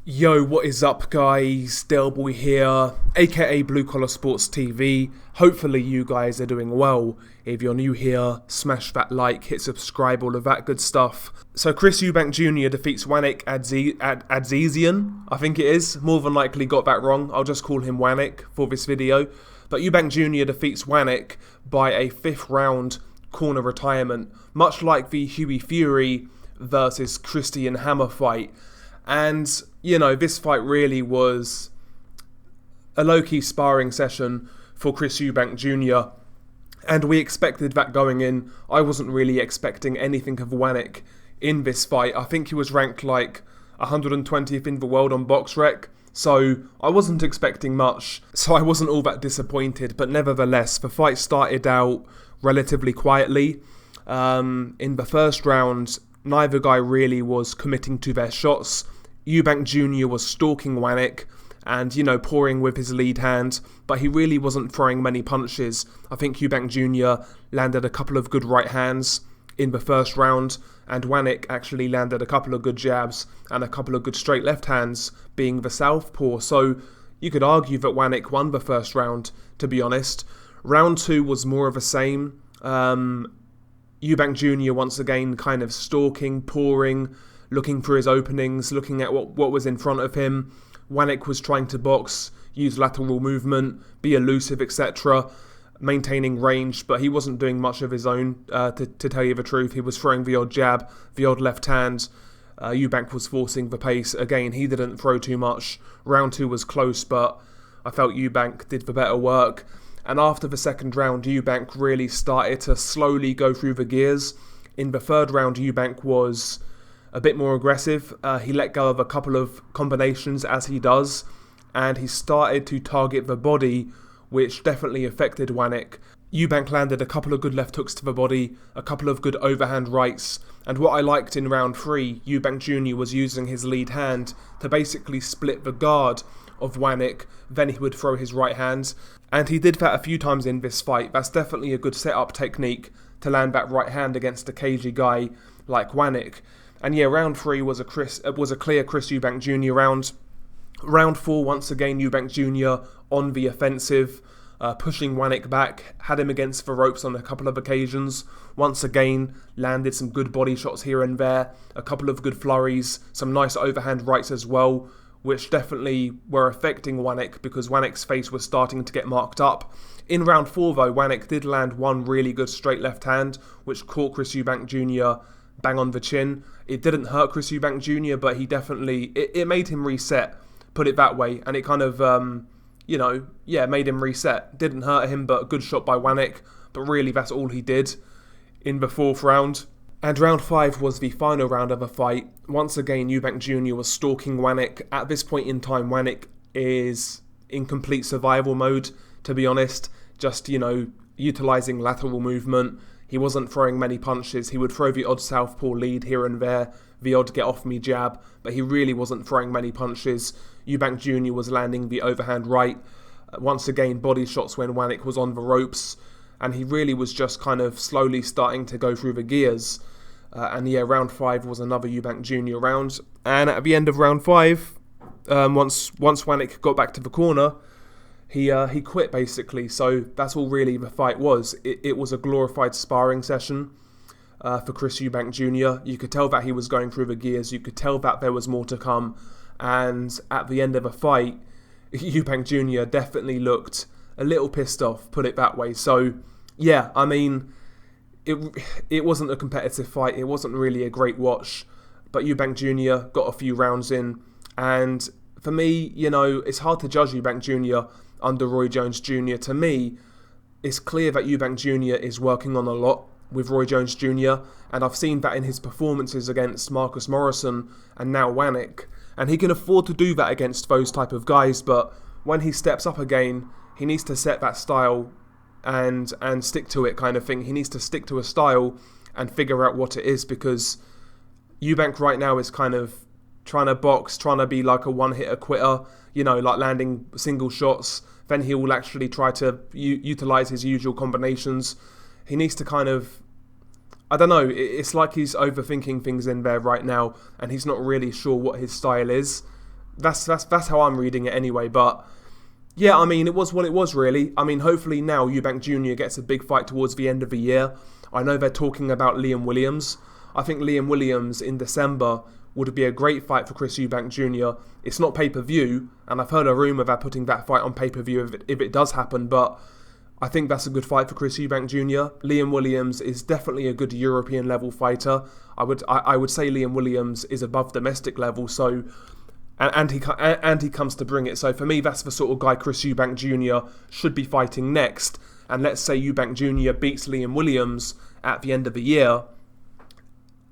Yo, what is up guys? Delboy here, aka Blue Collar Sports TV. Hopefully you guys are doing well. If you're new here, smash that like, hit subscribe, all of that good stuff. So Chris Eubank Jr. defeats Wanik Awdijan, I think it is. More than likely got that wrong. I'll just call him Wanik for this video. But Eubank Jr. defeats Wanik by a 5th round corner retirement, much like the Hughie Fury versus Christian Hammer fight. And, you know, this fight really was a low-key sparring session for Chris Eubank Jr. And we expected that going in. I wasn't really expecting anything of Wanik in this fight. I think he was ranked like 120th in the world on BoxRec. So I wasn't expecting much. So I wasn't all that disappointed. But nevertheless, the fight started out relatively quietly. In the first round, neither guy really was committing to their shots. Eubank Jr. was stalking Wanik and, you know, pouring with his lead hand, but he really wasn't throwing many punches. I think Eubank Jr. landed a couple of good right hands in the first round, and Wanik actually landed a couple of good jabs and a couple of good straight left hands, being the southpaw. So you could argue that Wanik won the first round, to be honest. Round 2 was more of the same. Eubank Jr. once again kind of stalking, pouring, looking for his openings, looking at what was in front of him. Wanik was trying to box, use lateral movement, be elusive, etc., maintaining range, but he wasn't doing much of his own, to tell you the truth. He was throwing the odd jab, the odd left hand. Eubank was forcing the pace. Again, he didn't throw too much. Round 2 was close, but I felt Eubank did the better work. And after the second round, Eubank really started to slowly go through the gears. In the third round, Eubank was a bit more aggressive. He let go of a couple of combinations, as he does, and he started to target the body, which definitely affected Wanik. Eubank landed a couple of good left hooks to the body, a couple of good overhand rights, and what I liked in round 3, Eubank Jr. was using his lead hand to basically split the guard of Wanik. Then he would throw his right hand, and he did that a few times in this fight. That's definitely a good setup technique to land that right hand against a cagey guy like Wanik. And yeah, round 3 was a clear Chris Eubank Jr. round. Round 4, once again, Eubank Jr. on the offensive, pushing Wanik back, had him against the ropes on a couple of occasions. Once again, landed some good body shots here and there, a couple of good flurries, some nice overhand rights as well, which definitely were affecting Wanik because Wanik's face was starting to get marked up. In round 4, though, Wanik did land one really good straight left hand, which caught Chris Eubank Jr. bang on the chin. It didn't hurt Chris Eubank Jr., but he definitely, it made him reset, put it that way, and it kind of, made him reset. Didn't hurt him, but a good shot by Wanik, but really that's all he did in the 4th round. And round 5 was the final round of the fight. Once again, Eubank Jr. was stalking Wanik. At this point in time, Wanik is in complete survival mode, to be honest, just, utilising lateral movement. He wasn't throwing many punches. He would throw the odd southpaw lead here and there, the odd get-off-me jab, but he really wasn't throwing many punches. Eubank Jr. was landing the overhand right. Once again, body shots when Wanik was on the ropes, and he really was just kind of slowly starting to go through the gears. Round 5 was another Eubank Jr. round. And at the end of round 5, once Wanik got back to the corner, he quit basically. So that's all really the fight was. It was a glorified sparring session for Chris Eubank Jr. You could tell that he was going through the gears. You could tell that there was more to come. And at the end of the fight, Eubank Jr. definitely looked a little pissed off, put it that way. So yeah, I mean, it wasn't a competitive fight. It wasn't really a great watch. But Eubank Jr. got a few rounds in. And for me, it's hard to judge Eubank Jr. under Roy Jones Jr. To me, it's clear that Eubank Jr. is working on a lot with Roy Jones Jr. And I've seen that in his performances against Marcus Morrison and now Wanik. And he can afford to do that against those type of guys, but when he steps up again, he needs to set that style and stick to it, kind of thing. He needs to stick to a style and figure out what it is, because Eubank right now is kind of trying to box, trying to be like a one-hitter quitter, like landing single shots. Then he will actually try to utilise his usual combinations. He needs to kind of, I don't know, it's like he's overthinking things in there right now, and he's not really sure what his style is. That's how I'm reading it anyway. But yeah, I mean, it was what it was, really. I mean, hopefully now Eubank Jr. gets a big fight towards the end of the year. I know they're talking about Liam Williams. I think Liam Williams in December would be a great fight for Chris Eubank Jr. It's not pay-per-view, and I've heard a rumour about putting that fight on pay-per-view if it does happen, but I think that's a good fight for Chris Eubank Jr. Liam Williams is definitely a good European level fighter. I would say Liam Williams is above domestic level, so and he comes to bring it. So for me, that's the sort of guy Chris Eubank Jr. should be fighting next. And let's say Eubank Jr. beats Liam Williams at the end of the year.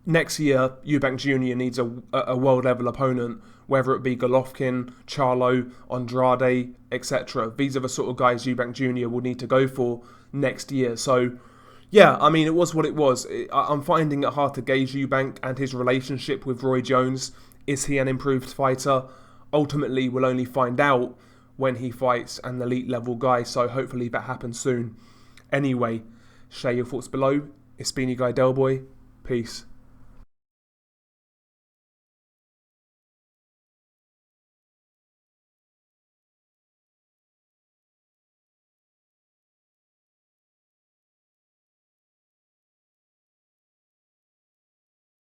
Next year, Eubank Jr. needs a world level opponent, whether it be Golovkin, Charlo, Andrade, etc. These are the sort of guys Eubank Jr. will need to go for next year. So yeah, I mean, it was what it was. I'm finding it hard to gauge Eubank and his relationship with Roy Jones. Is he an improved fighter? Ultimately, we'll only find out when he fights an elite level guy, so hopefully that happens soon. Anyway, share your thoughts below. It's been your guy Delboy. Peace.